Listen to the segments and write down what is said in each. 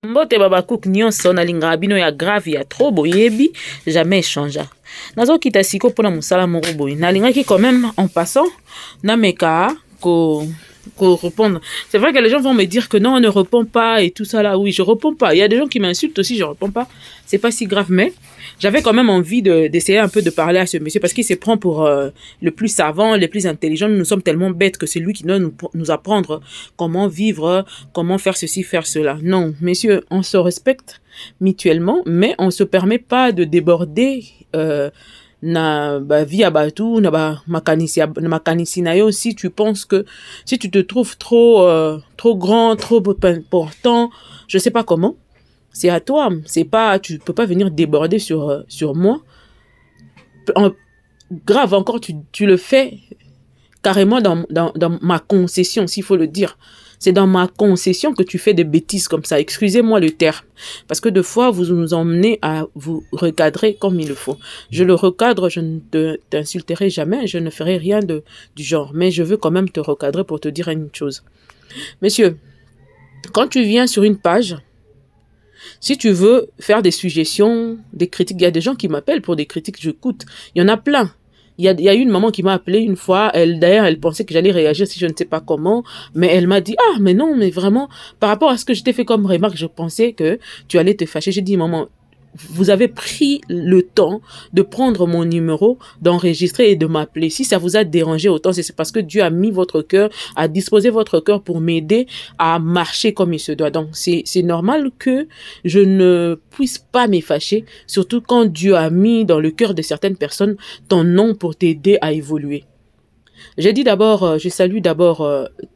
Mbote baba cook nyonso na linga bino ya grave ya trop boyebi jamais changea. Nazo kita siko pona musala moko boy. Na linga qui quand même en passant na meka ko répondre. C'est vrai que les gens vont me dire que non, on ne répond pas et tout ça là. Oui, je réponds pas. Il y a des gens qui m'insultent aussi, je réponds pas. C'est pas si grave, mais j'avais quand même envie d'essayer un peu de parler à ce monsieur parce qu'il se prend pour le plus savant, le plus intelligent. Nous sommes tellement bêtes que c'est lui qui doit nous apprendre comment vivre, comment faire ceci, faire cela. Non, messieurs, on se respecte mutuellement, mais on se permet pas de déborder na ba via batu na ba makanisi na yo. Si tu penses que si tu te trouves trop grand, trop important, je sais pas comment, c'est à toi, c'est pas, tu peux pas venir déborder sur moi. Grave encore, tu le fais carrément dans ma concession, s'il faut le dire. C'est dans ma concession que tu fais des bêtises comme ça. Excusez-moi le terme. Parce que des fois, vous nous emmenez à vous recadrer comme il le faut. Je le recadre, je ne t'insulterai jamais, je ne ferai rien du genre. Mais je veux quand même te recadrer pour te dire une chose. Monsieur, quand tu viens sur une page, si tu veux faire des suggestions, des critiques, il y a des gens qui m'appellent pour des critiques, j'écoute. Il y en a plein. Il y a eu une maman qui m'a appelé une fois. D'ailleurs, elle pensait que j'allais réagir si je ne sais pas comment. Mais elle m'a dit, ah, mais non, mais vraiment, par rapport à ce que je t'ai fait comme remarque, je pensais que tu allais te fâcher. J'ai dit, maman, vous avez pris le temps de prendre mon numéro, d'enregistrer et de m'appeler. Si ça vous a dérangé autant, c'est parce que Dieu a mis votre cœur, a disposé votre cœur pour m'aider à marcher comme il se doit. Donc, c'est normal que je ne puisse pas me fâcher, surtout quand Dieu a mis dans le cœur de certaines personnes ton nom pour t'aider à évoluer. J'ai dit d'abord, je salue d'abord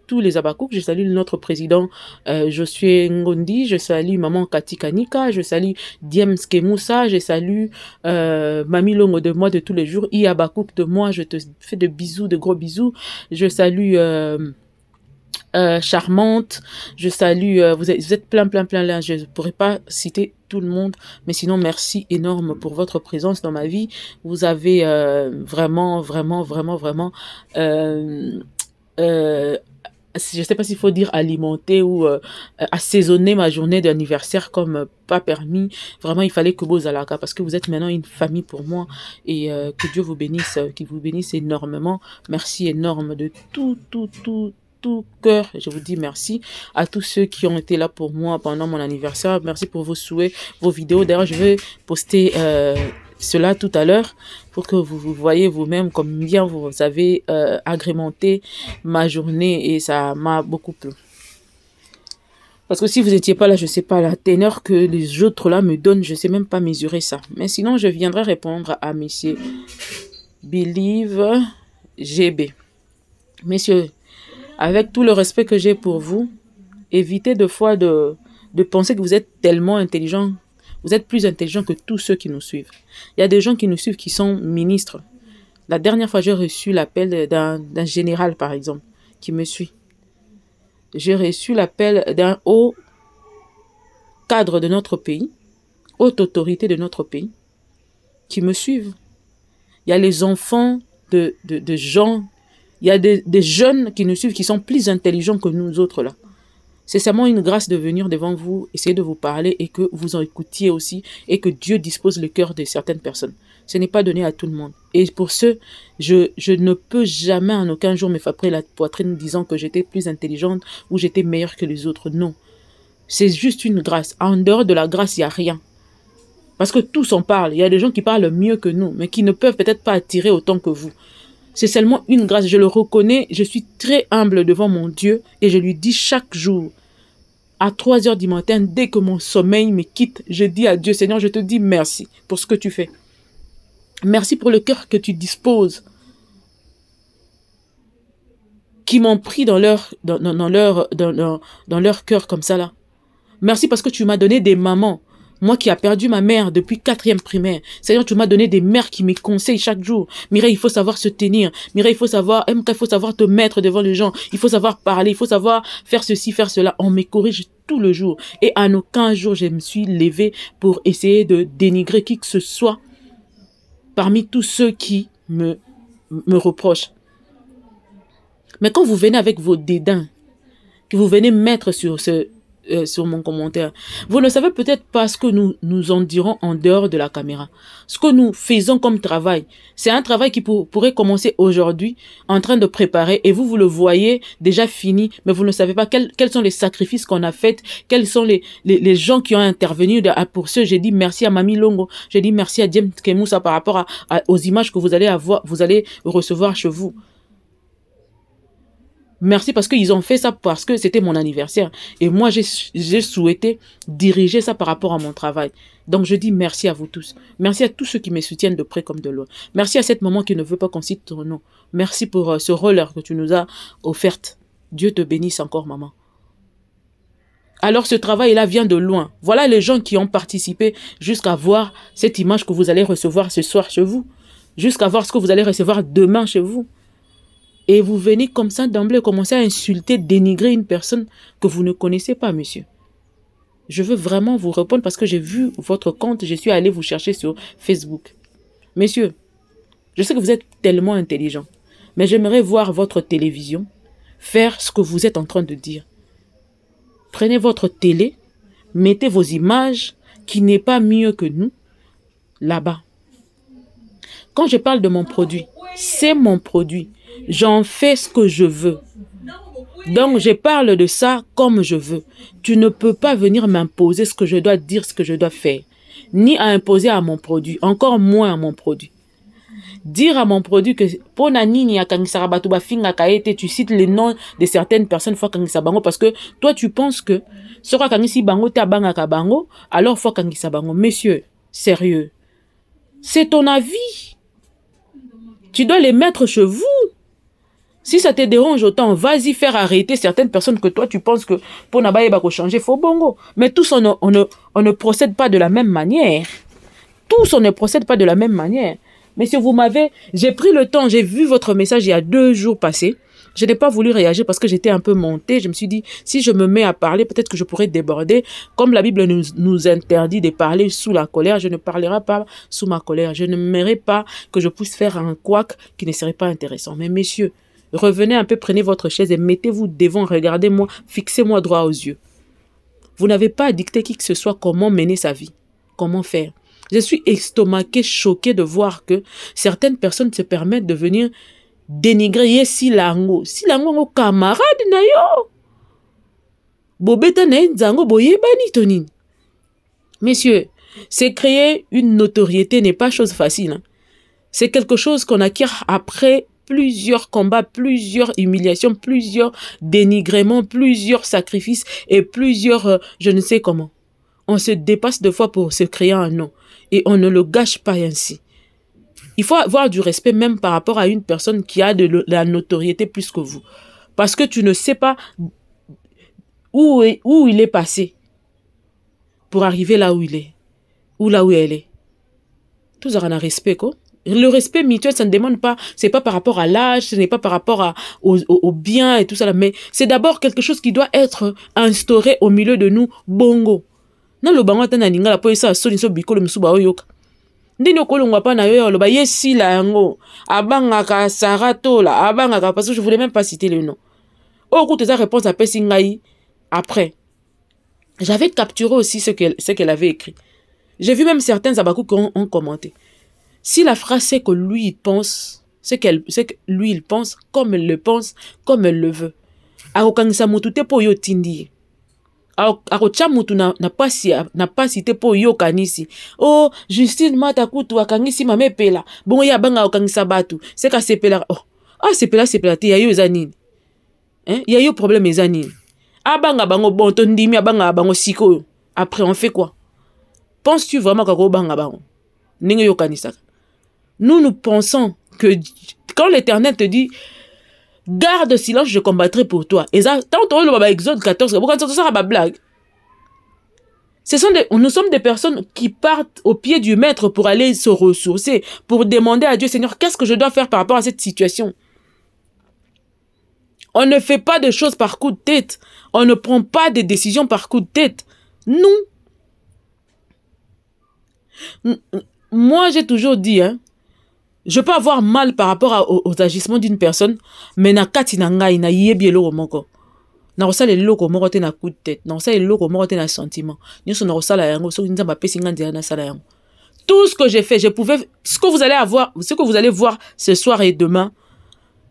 tous les Abakouk, je salue notre président Josué Ngondi, je salue maman Kati Kanika, je salue Diems Kemoussa, je salue Mamie Longo de moi de tous les jours, I Abakouk de moi, je te fais de bisous, de gros bisous, je salue Charmante, je salue, vous êtes plein là, je ne pourrais pas citer tout le monde, mais sinon merci énorme pour votre présence dans ma vie. Vous avez vraiment je sais pas s'il faut dire alimenter ou assaisonner ma journée d'anniversaire comme pas permis. Vraiment, il fallait que vous alaka parce que vous êtes maintenant une famille pour moi et que Dieu vous bénisse, qu'il vous bénisse énormément. Merci énorme de tout cœur, je vous dis merci à tous ceux qui ont été là pour moi pendant mon anniversaire. Merci pour vos souhaits, vos vidéos. D'ailleurs, je vais poster cela tout à l'heure pour que vous voyez vous-même combien vous avez agrémenté ma journée et ça m'a beaucoup plu. Parce que si vous n'étiez pas là, je ne sais pas la teneur que les autres là me donnent, je ne sais même pas mesurer ça. Mais sinon, je viendrai répondre à monsieur Believe GB. Messieurs, avec tout le respect que j'ai pour vous, évitez de fois de penser que vous êtes tellement intelligent. Vous êtes plus intelligent que tous ceux qui nous suivent. Il y a des gens qui nous suivent qui sont ministres. La dernière fois, j'ai reçu l'appel d'un général, par exemple, qui me suit. J'ai reçu l'appel d'un haut cadre de notre pays, haute autorité de notre pays, qui me suivent. Il y a les enfants de gens. Il y a des jeunes qui nous suivent qui sont plus intelligents que nous autres là. C'est seulement une grâce de venir devant vous, essayer de vous parler et que vous en écoutiez aussi et que Dieu dispose le cœur de certaines personnes. Ce n'est pas donné à tout le monde. Et pour ce, je ne peux jamais en aucun jour me frapper la poitrine disant que j'étais plus intelligente ou j'étais meilleure que les autres. Non. C'est juste une grâce. En dehors de la grâce, il n'y a rien. Parce que tous en parlent. Il y a des gens qui parlent mieux que nous, mais qui ne peuvent peut-être pas attirer autant que vous. C'est seulement une grâce, je le reconnais, je suis très humble devant mon Dieu et je lui dis chaque jour, à 3 heures du matin, dès que mon sommeil me quitte, je dis à Dieu, Seigneur, je te dis merci pour ce que tu fais. Merci pour le cœur que tu disposes, qui m'ont pris dans leur cœur comme ça là. Merci parce que tu m'as donné des mamans. Moi qui a perdu ma mère depuis 4e primaire. Seigneur, tu m'as donné des mères qui me conseillent chaque jour. Mireille, il faut savoir se tenir. Mireille, il faut savoir te mettre devant les gens. Il faut savoir parler. Il faut savoir faire ceci, faire cela. On me corrige tout le jour. Et en aucun jour, je me suis levée pour essayer de dénigrer qui que ce soit parmi tous ceux qui me reprochent. Mais quand vous venez avec vos dédains, que vous venez mettre sur sur mon commentaire. Vous ne savez peut-être pas ce que nous en dirons en dehors de la caméra. Ce que nous faisons comme travail, c'est un travail qui pourrait commencer aujourd'hui, en train de préparer, et vous le voyez déjà fini, mais vous ne savez pas quels sont les sacrifices qu'on a faits, quels sont les gens qui ont intervenu. Pour ce, j'ai dit merci à Mami Longo, j'ai dit merci à James Kemoussa par rapport aux images que vous allez recevoir chez vous. Merci parce qu'ils ont fait ça parce que c'était mon anniversaire. Et moi, j'ai souhaité diriger ça par rapport à mon travail. Donc, je dis merci à vous tous. Merci à tous ceux qui me soutiennent de près comme de loin. Merci à cette maman qui ne veut pas qu'on cite ton nom. Merci pour ce roller que tu nous as offert. Dieu te bénisse encore, maman. Alors, ce travail-là vient de loin. Voilà les gens qui ont participé jusqu'à voir cette image que vous allez recevoir ce soir chez vous. Jusqu'à voir ce que vous allez recevoir demain chez vous. Et vous venez comme ça d'emblée commencer à insulter, dénigrer une personne que vous ne connaissez pas, monsieur. Je veux vraiment vous répondre parce que j'ai vu votre compte, je suis allé vous chercher sur Facebook. Messieurs, je sais que vous êtes tellement intelligent, mais j'aimerais voir votre télévision faire ce que vous êtes en train de dire. Prenez votre télé, mettez vos images, qui n'est pas mieux que nous, là-bas. Quand je parle de mon produit, c'est mon produit. J'en fais ce que je veux. Donc, je parle de ça comme je veux. Tu ne peux pas venir m'imposer ce que je dois dire, ce que je dois faire. Ni à imposer à mon produit, encore moins à mon produit. Dire à mon produit que tu cites les noms de certaines personnes parce que toi, tu penses que alors Messieurs, sérieux. C'est ton avis. Tu dois les mettre chez vous. Si ça te dérange autant, vas-y faire arrêter certaines personnes que toi, tu penses que pour Nabaye changer, faut bongo. Mais tous, on ne procède pas de la même manière. Tous, on ne procède pas de la même manière. Messieurs, j'ai pris le temps, j'ai vu votre message il y a 2 jours passés. Je n'ai pas voulu réagir parce que j'étais un peu montée. Je me suis dit, si je me mets à parler, peut-être que je pourrais déborder. Comme la Bible nous interdit de parler sous la colère, je ne parlerai pas sous ma colère. Je n'aimerais pas que je puisse faire un couac qui ne serait pas intéressant. Mais messieurs, revenez un peu, prenez votre chaise et mettez-vous devant, regardez-moi, fixez-moi droit aux yeux. Vous n'avez pas à dicter qui que ce soit comment mener sa vie, comment faire. Je suis estomaquée, choquée de voir que certaines personnes se permettent de venir dénigrer Silango. Silango ngo camarade na yo. Bobeta na nzango boyebani tonini. Messieurs, c'est créer une notoriété n'est pas chose facile. Hein. C'est quelque chose qu'on acquiert après plusieurs combats, plusieurs humiliations, plusieurs dénigrements, plusieurs sacrifices et plusieurs je ne sais comment. On se dépasse deux fois pour se créer un nom et on ne le gâche pas ainsi. Il faut avoir du respect même par rapport à une personne qui a de la notoriété plus que vous. Parce que tu ne sais pas où il est passé pour arriver là où il est. Ou là où elle est. Tout ça, on a respect, quoi. Le respect mutuel, ça ne demande pas, c'est pas par rapport à l'âge, ce n'est pas par rapport au bien et tout ça, mais c'est d'abord quelque chose qui doit être instauré au milieu de nous, bongo. Non, le bango tana ninga la po esa soni so bikolo msuba oyoka. Ndini okolongwa pa na yo lo ba yesila yango abangaka saratola abangaka parce que je voulais même pas citer le nom. Oh écoute sa réponse à Pessingai après. J'avais capturé aussi ce qu'elle avait écrit. J'ai vu même certains abakou qui ont commenté. Si la phrase c'est que lui il pense, c'est que lui il pense comme elle le pense, comme elle le veut. Akokangisa mutu te po yo tindi. Akocha mutu na pas cité po yo kanisi. Oh, Justine Matakutu akangisi mamepela. Bon ya banga okangisa batu. C'est ka sepela. Oh. Ah sepela te ya yo ezanini. Hein? Ya yo problème ezanini. Abanga bango bon to ndimi abanga bango siko. Après on fait quoi? Penses-tu vraiment kako banga bango? Ninge yo kanisa. Nous pensons que quand l'Éternel te dit garde silence, je combattrai pour toi. Et ça, tant que le Exode 14, nous sommes des personnes qui partent au pied du maître pour aller se ressourcer, pour demander à Dieu, Seigneur, qu'est-ce que je dois faire par rapport à cette situation? On ne fait pas de choses par coup de tête. On ne prend pas de décisions par coup de tête. Non. Moi, j'ai toujours dit, hein, je peux avoir mal par rapport aux agissements d'une personne, mais na kati na ngai na yebi eloko moko. nakosala eloko moko te na coup de tête, nakosala eloko moko te na sentiment. Nyonso nakosala yango soki nzambe apesi nga nzela nasala yango. Tout ce que j'ai fait, je pouvais, ce que vous allez voir ce soir et demain,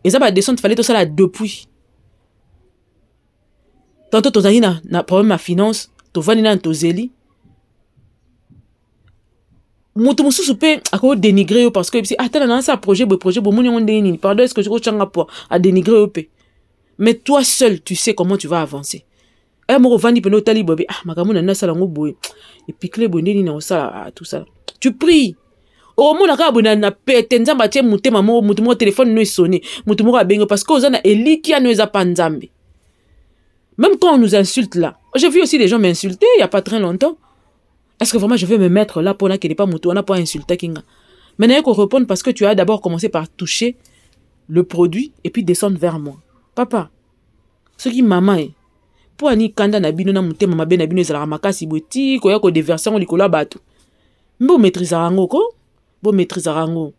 et ça va descendre, il fallait tout ça là depuis. Tantôt, tu as un problème à finance, tu vas dans ton zéli. Mutu mususu pe ako dénigrer parce que attends dans ça projet bon mon ndeni pardon est-ce que je changa pour à dénigrer au pe. Mais toi seul tu sais comment tu vas avancer. Eh mo vandi peno tali bobe makamu na sala ngo boy et puis clé bondeni na sala tout ça. Tu pries. Au moins ka bona na pete nzamba tie mutema mo mutu mo téléphone no sonné mutu mo ka bengo parce que ozana eliki ano eza pa nzambe. Même quand on nous insulte là. J'ai vu aussi des gens m'insulter il y a pas très longtemps. Est-ce que vraiment je vais me mettre là pour qu'il n'est pas mouton, pour insulter Kinga? Maintenant, il faut répondre parce que tu as d'abord commencé par toucher le produit et puis descendre vers moi. Papa, ce qui maman est, pour ani kanda na bino na mouté mama ben na bino ezala makasi boti ko ya ko déversion likola bato. Mbo maîtrise rango ko, bo maîtrise rango.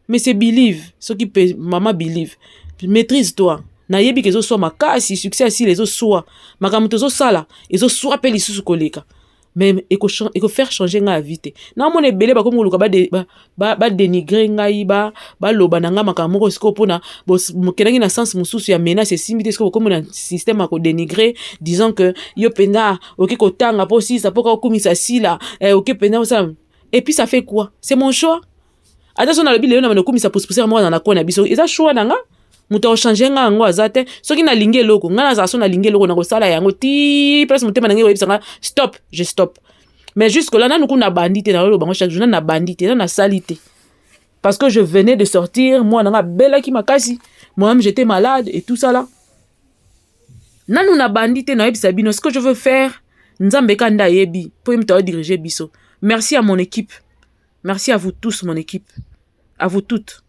Mais c'est believe, ce qui peut maman believe. Maîtrise toi. Na yebi kezo so makasi succès si les autres soient. Makamuto zo sala, ezo soa pe lisusu koleka. Mais il faut faire changer nga vite. Na mon ebele ba comme luka ba dénigrer ngai ba loba na nga makamoko siko pona bo kelangi na sens mususu ya menace simité siko comme un système à ko dénigrer disant que yo penda OK ko tanga po si ça po ko kumisa sila OK penda ça et puis ça fait quoi? C'est mon choix. Attention na le bile na kumisa pousser moi na ko na biso. Eza choix na nga. Muta o changer nga ngo azate soki na linge loko nga na zaso na linge loko na ko sala yango ti presque mutema na ngi webisanga stop je stop mais jusque là nanu kuna bandite na lo bango chaque jour na bandite na salité parce que je venais de sortir moi na bela ki makasi moi-même j'étais malade et tout ça là nanu na bandite na webisa bino ce que je veux faire nzambe kanda yebi pour me diriger biso. Merci à mon équipe, merci à vous tous mon équipe, à vous toutes,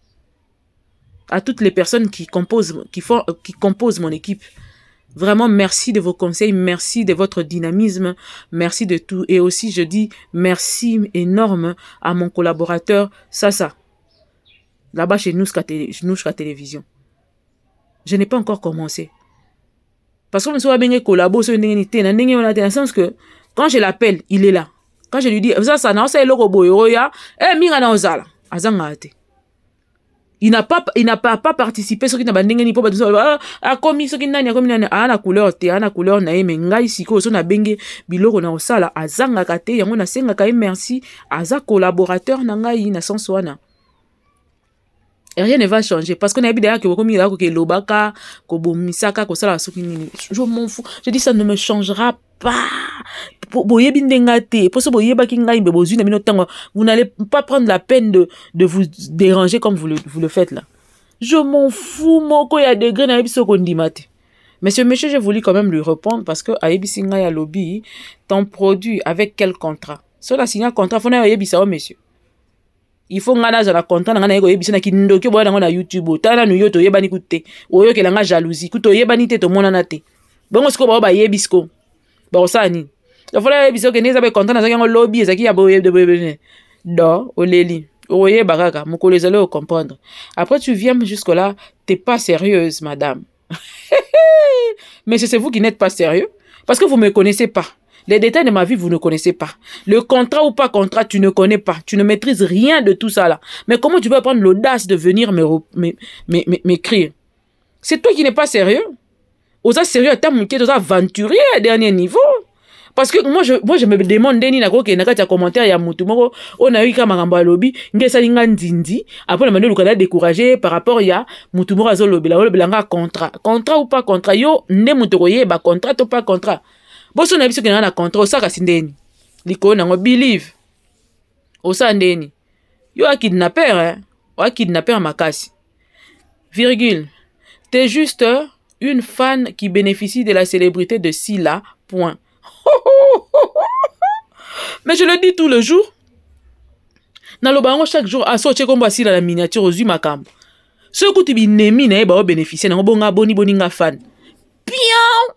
à toutes les personnes qui composent mon équipe. Vraiment, merci de vos conseils, merci de votre dynamisme, merci de tout. Et aussi, je dis merci énorme à mon collaborateur Sasa, là-bas chez Nouska Télévision. Je n'ai pas encore commencé. Parce que je suis bien collabo sur dans le sens que quand je l'appelle, il est là. Quand je lui dis, ça, non, c'est le robot, minga na ozala, azangate. Il n'a pas participé ce qui n'a pas ndenge ni po ba a commis ce qui n'a commis na ana couleur te ana couleur na me ngai siko so na benge biloko na osala azanga kate yango na senga kai merci aza collaborateur na ngai na sens wana. Et rien ne va changer parce qu'on a bien que comme il a que lobaka ko bomisaka ko sala soki nini je m'en fous. Je dis ça ne me changera pas. Boyebi ndengate pour ce boyeba ki ngai bebozu na minotango vous n'allez pas prendre la peine de vous déranger comme vous le faites là. Je m'en fous moko ya degré na biso ko ndimate. Monsieur j'ai voulu quand même lui répondre parce que ayebi singa ya lobby ton produit avec quel contrat? Sur la signer contrat faut na ayebi ça monsieur. Il faut ngana za la contrat ngana yeko yebisa na kindoki boya na YouTube tala nu yoto yebani kutte oyo kelanga jalousie kuto yebani te to monana te bongo siko ba yebisko ba osani il faut la yebisa ke neza be contrat na za ngo lobby ezaki ya boye de do oleli oye bakaka mokolo ezale o comprendre. Après tu viens jusque là t'es pas sérieuse madame. Mais c'est vous qui n'êtes pas sérieux parce que vous me connaissez pas. Les détails de ma vie, vous ne connaissez pas. Le contrat ou pas contrat, tu ne connais pas. Tu ne maîtrises rien de tout ça là. Mais comment tu peux prendre l'audace de venir m'écrire? C'est toi qui n'es pas sérieux. Osa sérieux à ta moitié, osa aventurier à dernier niveau. Parce que moi je me demande deni na ko ke na kati commentaire ya mutu moko on a eu ka makambo lobby ngesa linga nzinzi après na mando lukala décourager par rapport ya mutu moko azo lobby la nga contrat ou pas contrat yo nde mutu ko yeba contrat ou pas contrat. Boso na biso ke na contrat osaka sindeni liko na ngo believe osandeni yo a kidnapper makasi virgule t'es juste une fan qui bénéficie de la célébrité de Sila point. Mais je le dis tout le jour. Nalobango chaque jour a sorti comme Sila la miniature aux yeux makambo. Ce que tu binemi na ba bénéficier na bonga boninga fan. Pion.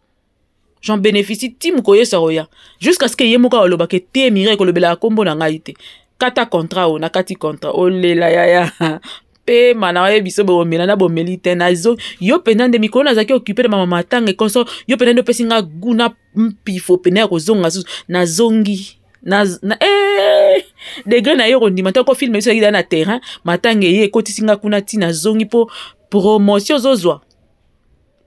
J'en bénéficie tim koye saroya jusqu'à ce que yemoka oloba ke te mire ko lobela kombo na ngaite. Kata contrat o na kati contrat o lela ya pe mana biso bo melana bo melite nazo yo pena de mikolo nazaki occupé de mama matanga konso yo pena ndo pesinga guna mpifo pena ko zonga na zongi na degré na yo ndima to ko filmer so na terrain matanga ye kotisinga kuna tina zongi po promotion zozwa.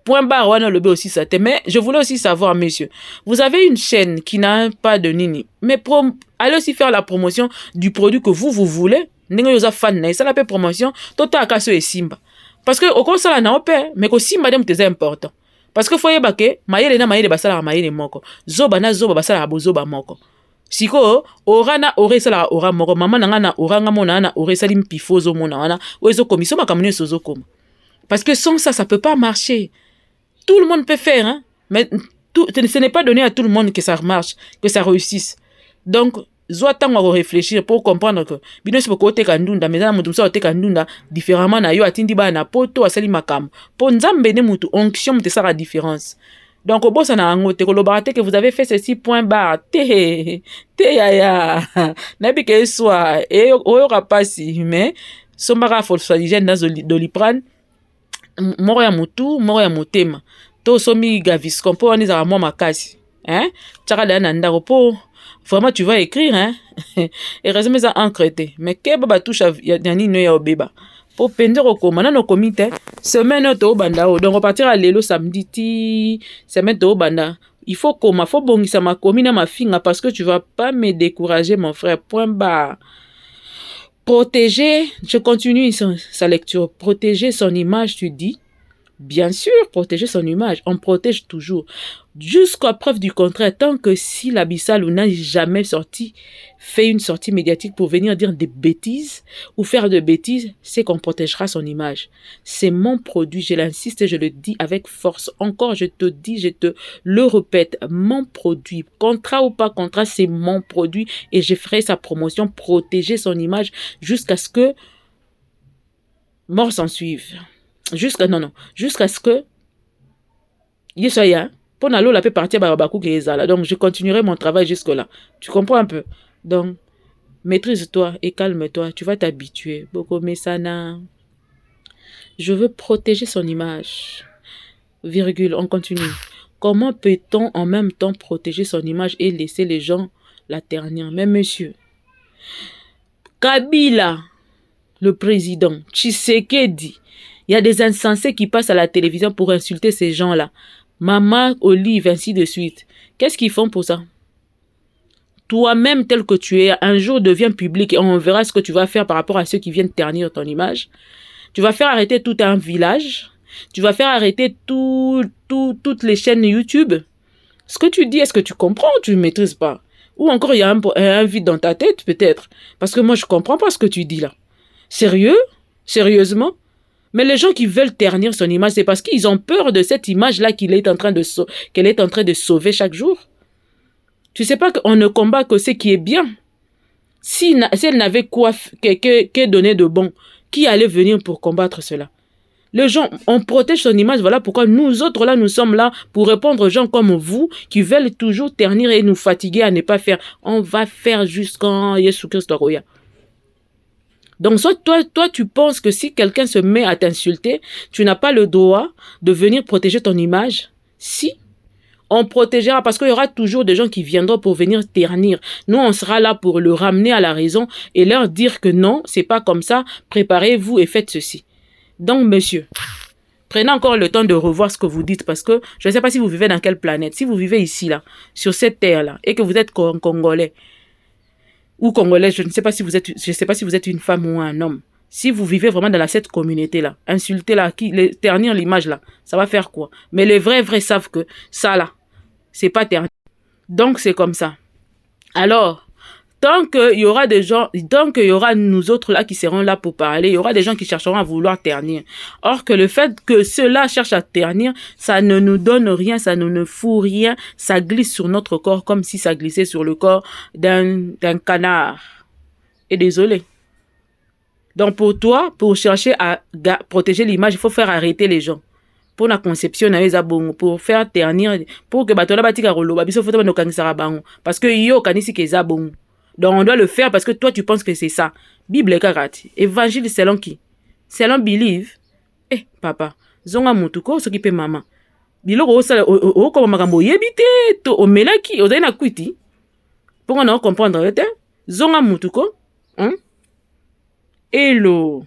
Point barre, wana le aussi ça. Mais je voulais aussi savoir, messieurs, vous avez une chaîne qui n'a pas de nini, mais allez aussi faire la promotion du produit que vous voulez. N'engo yosa fan na ça la promotion. Tota akaso et simba. Parce que au cours ça la na opé, mais que simba dem c'est important. Parce que foye bake, mayele na mayele basala mayele moko. Zoba na zoba basala bozoba moko. Siko ora na ore sala ora moko. Mama na na ora nga mona na ore sali mpifozo mona wana. Oezo komiso makamune sozo koma. Parce que sans ça, ça peut pas marcher. Tout le monde peut faire, hein? Mais ce n'est pas donné à tout le monde que ça marche, que ça réussisse. Donc, zoatang va réfléchir pour comprendre que bino c'est pourquoi tekandunda mais na mutu sa tekandunda différemment na yo atindi ba na poto asali makam. Po nzambe ne mutu onction te sera différence. Donc au boss na ngo te kolobarate que vous avez fait ceci point barre te ya na bi que soit et o rapasi mais sombara folsaligène na doliprane moro ya mutu moro ya motema to somi gavis kompo oni za moi makasi hein tchaka da na ndako po vraiment tu vas écrire hein et résumer ça encrété mais ke baba touche ya nino ya obeba po pende ko komana no comité semaine to banda donc on partira lelo samedi ti semaine to banda il faut bongisa ma commune ma finga parce que tu vas pas me décourager mon frère point barre. Protéger, je continue sa lecture. Protéger son image, tu dis. Bien sûr, protéger son image. On protège toujours. Jusqu'à preuve du contraire, tant que si l'Abyssal n'a jamais fait une sortie médiatique pour venir dire des bêtises ou faire de bêtises, c'est qu'on protégera son image. C'est mon produit, je l'insiste, je le dis avec force. Encore, je te dis, je te le répète, mon produit, contrat ou pas contrat, c'est mon produit et je ferai sa promotion, protéger son image jusqu'à ce que mort s'en suive. Jusqu'à ce que Yesaya, pour n'aller la paix partir donc je continuerai mon travail jusque là. Tu comprends un peu? Donc maîtrise-toi et calme-toi, tu vas t'habituer. Boko Mesana. Je veux protéger son image. Virgule, on continue. Comment peut-on en même temps protéger son image et laisser les gens la ternir? Mais monsieur, Kabila, le président, Tshisekedi, il y a des insensés qui passent à la télévision pour insulter ces gens-là. Maman, Olive, ainsi de suite. Qu'est-ce qu'ils font pour ça? Toi-même, tel que tu es, un jour deviens public et on verra ce que tu vas faire par rapport à ceux qui viennent ternir ton image. Tu vas faire arrêter tout un village. Tu vas faire arrêter toutes les chaînes YouTube. Ce que tu dis, est-ce que tu comprends ou tu ne maîtrises pas? Ou encore, il y a un vide dans ta tête, peut-être. Parce que moi, je ne comprends pas ce que tu dis là. Sérieux? Sérieusement? Mais les gens qui veulent ternir son image, c'est parce qu'ils ont peur de cette image-là qu'elle est en train de sauver chaque jour. Tu ne sais pas qu'on ne combat que ce qui est bien. Si elle n'avait quoi que donner de bon, qui allait venir pour combattre cela? Les gens, on protège son image, voilà pourquoi nous autres là, nous sommes là pour répondre aux gens comme vous qui veulent toujours ternir et nous fatiguer à ne pas faire. On va faire jusqu'en Jésus-Christ Roya. Donc, soit toi, tu penses que si quelqu'un se met à t'insulter, tu n'as pas le droit de venir protéger ton image. Si, on protégera parce qu'il y aura toujours des gens qui viendront pour venir ternir. Nous, on sera là pour le ramener à la raison et leur dire que non, c'est pas comme ça. Préparez-vous et faites ceci. Donc, monsieur, prenez encore le temps de revoir ce que vous dites parce que je ne sais pas si vous vivez dans quelle planète. Si vous vivez ici, là, sur cette terre-là, et que vous êtes Congolais, ou Congolais, je ne sais pas si vous êtes une femme ou un homme. Si vous vivez vraiment dans cette communauté-là, insulter là, ternir l'image là, ça va faire quoi? Mais les vrais savent que ça là, c'est pas ternir. Donc c'est comme ça. Alors, tant qu'il y aura des gens, tant qu'il y aura nous autres là qui seront là pour parler, il y aura des gens qui chercheront à vouloir ternir. Or que le fait que ceux-là cherchent à ternir, ça ne nous donne rien, ça ne nous fout rien, ça glisse sur notre corps comme si ça glissait sur le corps d'un canard. Et désolé. Donc pour toi, pour chercher à protéger l'image, il faut faire arrêter les gens. Pour la conception, pour faire ternir, pour que batola batika rolo, babiso faut no kanisara bango parce que yo kanisi ke za bon. Donc on doit le faire parce que toi tu penses que c'est ça. Bible karate. Évangile selon qui? selon believe. Eh, papa, zonga mutuko, ce qui peut maman. Biloko osala okoma makambo yebite to omelaki ozali na kwiti pour on comprendre te zonga mutuko hein. Hello,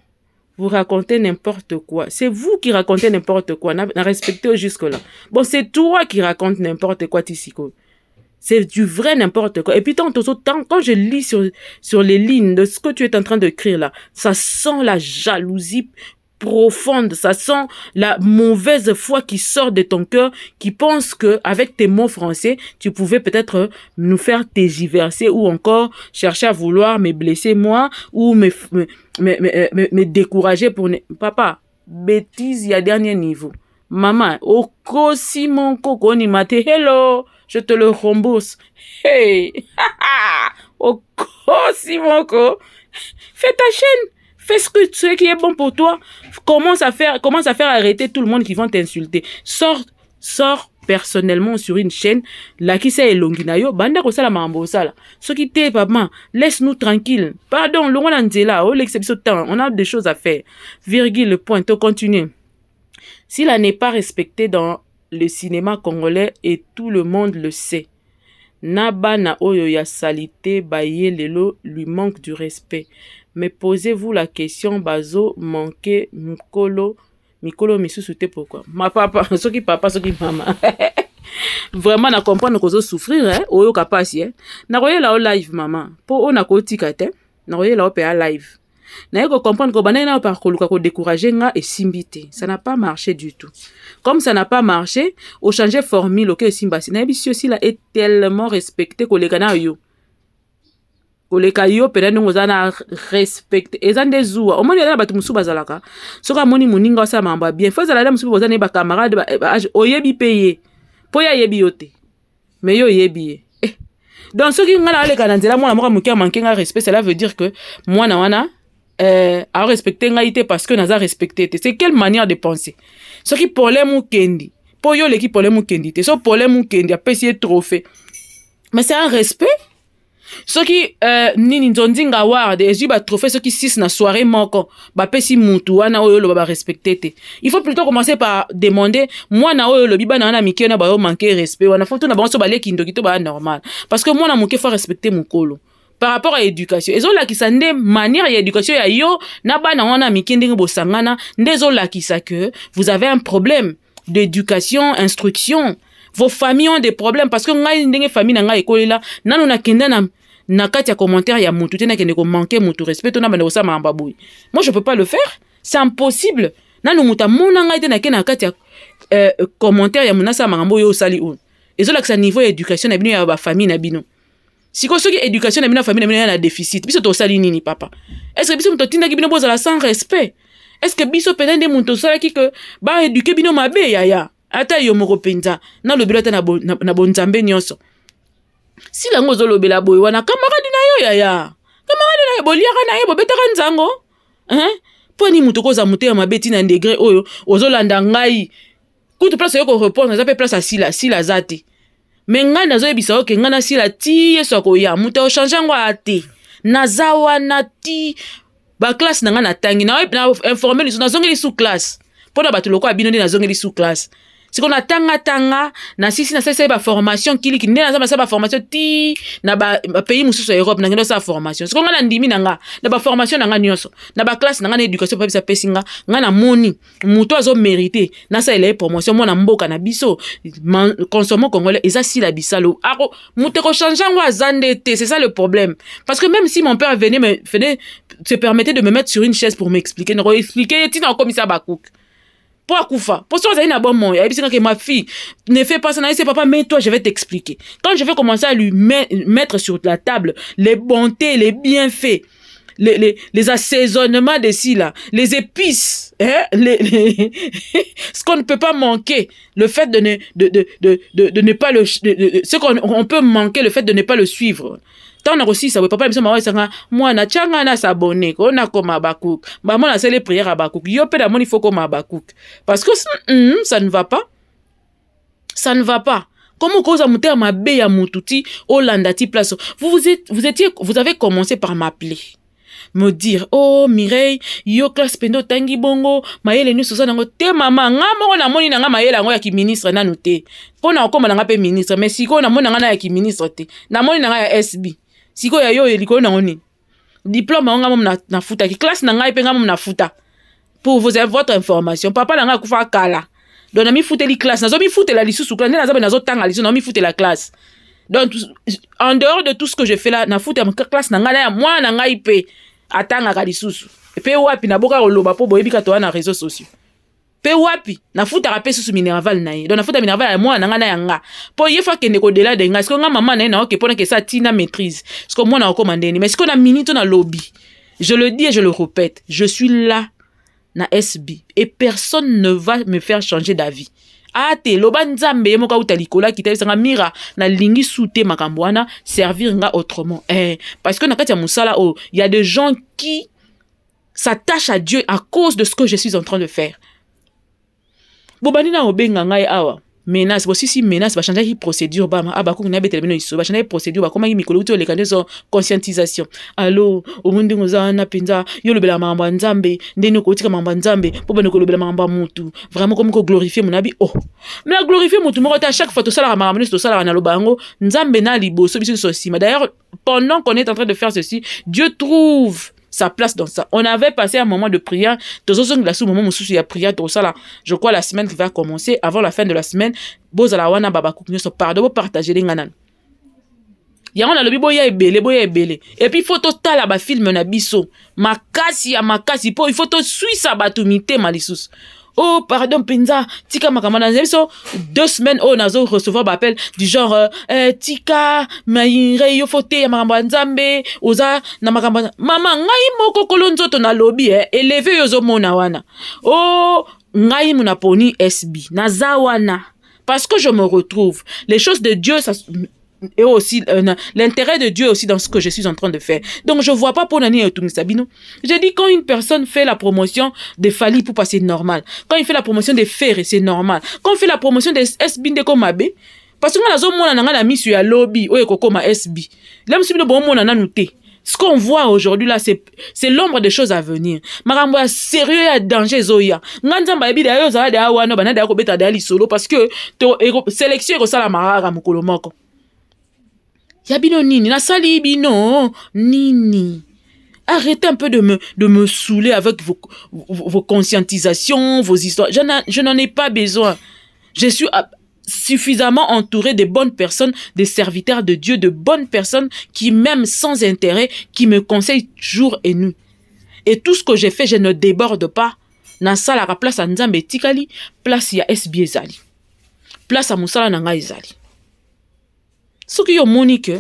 vous racontez n'importe quoi, c'est vous qui racontez n'importe quoi, n'a respecté jusque là. Bon, c'est toi qui racontes n'importe quoi tisiko, c'est du vrai n'importe quoi. Et puis tant quand je lis sur les lignes de ce que tu es en train d'écrire là, ça sent la jalousie profonde, ça sent la mauvaise foi qui sort de ton cœur, qui pense que avec tes mots français, tu pouvais peut-être nous faire tergiverser ou encore chercher à vouloir me blesser moi ou me décourager pour... Papa, bêtise, il y a dernier niveau. Maman, okosi mon koko ni mate, hello, je te le rembourse. Hey, okosi mon koko, fais ta chaîne. Fais ce qui est bon pour toi. Commence à faire arrêter tout le monde qui vont t'insulter. Sors personnellement sur une chaîne. La qui c'est Longinayo. Banda ko sala mambo sala. Ce qui t'est papa, laisse-nous tranquille. Pardon, le roi là, oh l'exception temps. On a des choses à faire. Virgule, point, on continue. S'il n'est pas respecté dans le cinéma congolais et tout le monde le sait. Naba na oyo ya salité baye lelo lui manque du respect. Mais posez-vous la question, bazo manqué mikolo misusu te pourquoi? Ma papa, ce qui papa, ce qui maman. Vraiment na comprendre que zo souffrir hein, oyo kapasi hein. Na roye la live maman. Po ona ko tika te. Na roye la pa live. Na yeko comprendre que banana par koluka ko décourager nga et simbité. Ça n'a pas marché du tout. Comme ça n'a pas marché, au changer formule OK simbasi. Na biso aussi là est tellement respecté que les gana yo. Koleka yo pena ngozana respect ezande zuwa omoni na batu musu bazalaka soka moni muninga osala mamba bien faut zala musu bozana ba camarade oyebi payer po ya yebi yote mais yo yebi donc soki ngala aleka na nzela mwana moka mukia mankenga respect, cela veut dire que mwana wana a respecté ngaité parce que naza respecté. C'est quelle manière de penser? Soki problème ou kendi po yo leki problème ou kendi te so problème ou kendi a pesi trophée, mais c'est un respect. Ce qui nini nzondinga award et ba trophée ce qui 6 na soirée moko ba pesi mutu wana oyo lo ba respecter te. Il faut plutôt commencer par demander moi na oyo lo biba na miki na ba yo manquer respect wana faut to na ba so ba leki ndoki to ba normal parce que moi na moke faut respecter mukolo par rapport à l'éducation. Ezo la kisa nde manière ya éducation ya yo na bana wana miki ndingi bosangana ndezo la kisa que vous avez un problème d'éducation, instruction. Vos familles ont des problèmes parce que ngai ndenge famille na ngai ekolela nanu na kenda na kati ya commentaire ya mutu tena kende ko manquer mutu respect na bana osama mbaboui. Moi je peux pas le faire, c'est impossible. Nanu muta mona ngai tena kena kati ya commentaire ya munasa mambo yo sali on. Ezo la kisa niveau éducation na bino ya ba famille na bino. Siko soki éducation na bino famille na bino na déficit. Biso to sali nini papa? Est-ce que biso muto tinda ki bino bozala sans respect? Est-ce que biso penende muto sala ki que ba éduquer bino mabe ya ata yo moko penza na lobelo ta na bonzambe nyonso. Si la ngozo lobela boy wana camarade na yo camarade na yo boliaka na yo bobetaka nzango hein poni mutu koza mutu ya mabeti na degré oyo ozolanda ngai kutu place yo ko répondre za pe place sila zati mais ngai nazo yebisa oke ngai na sila ti yeso ko ya mutu o changer ngo ate nazawa na ti ba classe na ngai na tangi na informer les na zongeli sous classe pona batu loko abino na zongeli sous classe. Si on a tanga na sisi na sese ba formation kiliki ndena za ba formation ti na ba pays mususu ya Europe na ngendo sa formation. Si on a ndimi na ba formation na nyonso na ba classe na éducation pa bisa pesinga nga na moni muto azo mériter na sa ele promotion mona mboka na biso consommons congolais eza si la bisalo ako muto ko changer ngo azande te, c'est ça le problème. Parce que même si mon père venait se permettait de me mettre sur une chaise pour m'expliquer, ne expliquer ti na commissaire Bakouk. Pour Akoufa, pour ça, ça y a un bon moment. Il dit que ma fille ne fait pas ça, c'est papa, mais toi, je vais t'expliquer. Quand je vais commencer à lui mettre sur la table les bontés, les bienfaits, les assaisonnements de ci là, les épices, hein, ce qu'on ne peut pas manquer, le fait de ne pas le, ce qu'on peut manquer, le fait de ne pas le suivre. Tant on a aussi ça veut papa moi na changa na s'abonner ko na koma Bakouk ba moi na c'est les prières à Bakouk yo pe da mon il faut comme à Bakouk parce que ça ne va pas, ça ne va pas. Comment cause à monter mabe ya mututi Hollanda ti place vous avez commencé par m'appeler me dire oh Mireille yo classe pendo tangi bongo mayele ni sosa nango te mama nga moko na moni nanga mayele yango ya ki ministre nanu te pona okoma nanga pe ministre mais siko na moni nanga na ya ki ministre te na moni nanga ya SB siko ya yo eliko nango ni diplôme nga mom na futa ki classe nanga pe nga mom na futa pour vous votre information papa nanga kufa kala donc na mi futeli classe nazo mi futela lisusu classe nazo nazo tanga lisusu na mi futela classe. Donc, en dehors de tout ce que je fais là, na foot ma classe na ngana moi na ngai pe atanga ka lisusu. Pe wapi na boka oloba po boyebi ka to na réseaux sociaux. Pe wapi na foot rapé sous minerval na ye. Donc na foot minerval moi na ngana yanga. Po yefa kende ko delà de nga. Parce que nga maman na na ok pona que ça tina maîtrise. Parce que moi na recommandé ni mais ce qu'on a minute na lobby. Je le dis et je le répète, je suis là na SB et personne ne va me faire changer d'avis. Ate loba nzambe yemoka utalikola kitabisanga mira na lingi soute makambwana servir nga autrement parce que na kati ya musala il y a des gens qui s'attachent à Dieu à cause de ce que je suis en train de faire. Bobani na obenga ngai awa menace bo si menace ba changer hi procédure ba aba ko na betele bino iso ba changer procédure ba koma mikolo uti olekande so conscientisation allo omundi ngozana penza yo lobela mamba nzambe ndeni ko utika mamba nzambe po bano ko lobela mamba mutu vraiment comme ko glorifier munabi mais la glorifier mutu moko ta chaque fois to sala mamba to sala na lobango nzambe na liboso biso so sima. D'ailleurs pendant qu'on est en train de faire ceci Dieu trouve sa place dans ça. On avait passé un moment de prière. Je crois la semaine qui va commencer, avant la fin de la semaine, Bozalawana Babakou, nous sommes pardon, partager les ganan. Yango na lobi boya ebele. Et puis faut total ba film na biso. Makasi po il faut to suisa batumité malisus. Oh pardon penza tika makamana nzebiso 2 semaines nazo recevoir appel du genre tika maire yo fote ya makamba nzambe oza na makamba mama ngai moko kolonzo to na lobby élevé yo zo mona wana ngai muna poni SB nazawana parce que je me retrouve les choses de Dieu ça et aussi l'intérêt de Dieu aussi dans ce que je suis en train de faire. Donc je vois pas pour Nani Sabino. Je dis quand une personne fait la promotion des Fali pour passer normal. Quand il fait la promotion des Ferré, c'est normal. Quand il fait la promotion des SB comme Mabe, parce que la zone mona na mis sur lobby ou eko comme SB. Là monsieur le bon mona na noté. Ce qu'on voit aujourd'hui là c'est l'ombre des choses à venir. Marambo ya sérieux ya danger zoya. Nganzamba ebi da yo za da wana bana da ko beta da li solo parce que to sélection ko sala marara mukolo moko. Yabino nini, na sali bino nini. Arrêtez un peu de me saouler avec vos conscientisations, vos histoires. Je n'en ai pas besoin. Je suis suffisamment entouré de bonnes personnes, des serviteurs de Dieu, de bonnes personnes qui m'aiment sans intérêt, qui me conseillent jour et nuit. Et tout ce que j'ai fait, je ne déborde pas. Na sala ka place à Nzambe tikali, place ya SB ezali. Place à Musala nanga ezali. Ce qui est monique,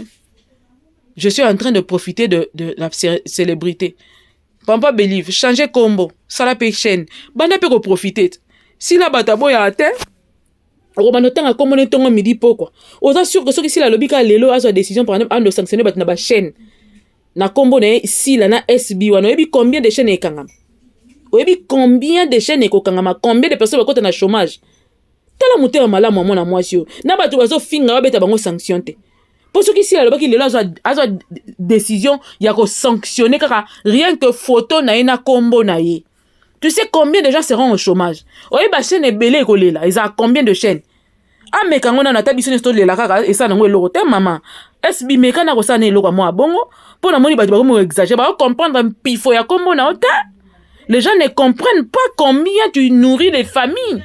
je suis en train de profiter de la célébrité. Pampa believe, changer combo, ça la chaîne. Banda peut profiter. Si la batabo ya ate, Romanotang a commoné ton midi pourquoi. Osa sûr que ceux qui si la lobby ka lelo a sa décision par exemple de sanctionner bat na ba chaîne. Na combo ne si la na SB wana ebi combien de chaînes ekangam. Oyebi combien de chaînes ekokangama, combien de personnes bakota na chômage. Tala mutema malamu mwana mwasi yo na bato bazo finga babeta bango sanction te pour ceux qui si la lobaki lelo azo décision ya ko sanctionner kaka rien que photo na ina kombo na ye. Tu sais combien de gens seront au chômage? Oye ba chaîne ebele ko lela ils a combien de chaînes ameka ngona na tabiso ne sto lela kaka esa nango eloko te mama SB meka na ko sana eloko moi bongo pour na moni bato ba ko exagérer ba comprendre un pifo ya kombo na ota. Les gens ne comprennent pas combien tu nourris les familles.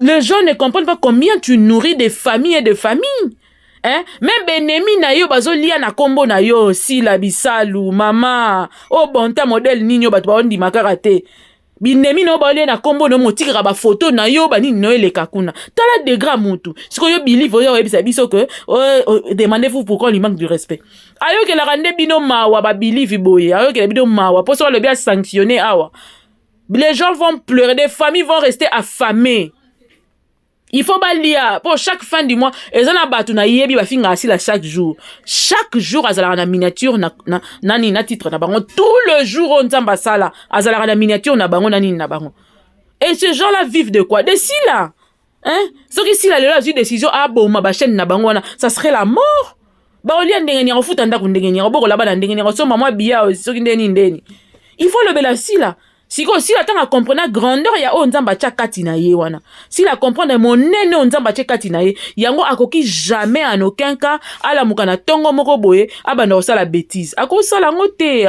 Les gens ne comprennent pas combien tu nourris des familles et des familles. Même Benemi na yo bazo lia na kombo na yo si la bisalu mama bonta modèle ninyo bato ba ondi makarate. Benemi no ba lia na kombo no motikira ba photo na yo ba nini no eleka kuna. Tala degra mutu. Siko yo believe yo ebisa biso que demandez-vous pourquoi il manque du respect. Ayo ke la rande bino mawa ba believe boye. Ayo ke la bino mawa pour ça le bien sanctionner awa. Les gens vont pleurer, des familles vont rester affamées. Il faut pas lire pour chaque fin du mois. Et ça na batu na yebi ba finga asila chaque jour. Chaque jour azala na miniature na titre na bango. Tout le jour on nzamba sala azala na miniature na bango nani na bango. Et ces gens-là vivent de quoi? De si là. Ceux qui si là le décision boma ba chaîne na bango ça serait la mort. baolia ndenge nyako futa ndako ndenge nyako bokola bana ndenge nyako somba mwa biya soki ndeni il faut lobela sila siko sila tanga comprendre grandeur ya o nzamba tia kati na ye wana sila comprendre monene o nzamba tia kati na ye yango akoki jamais en aucun cas ala mukana tongo moko boye abanda osala bêtise akosala ngo te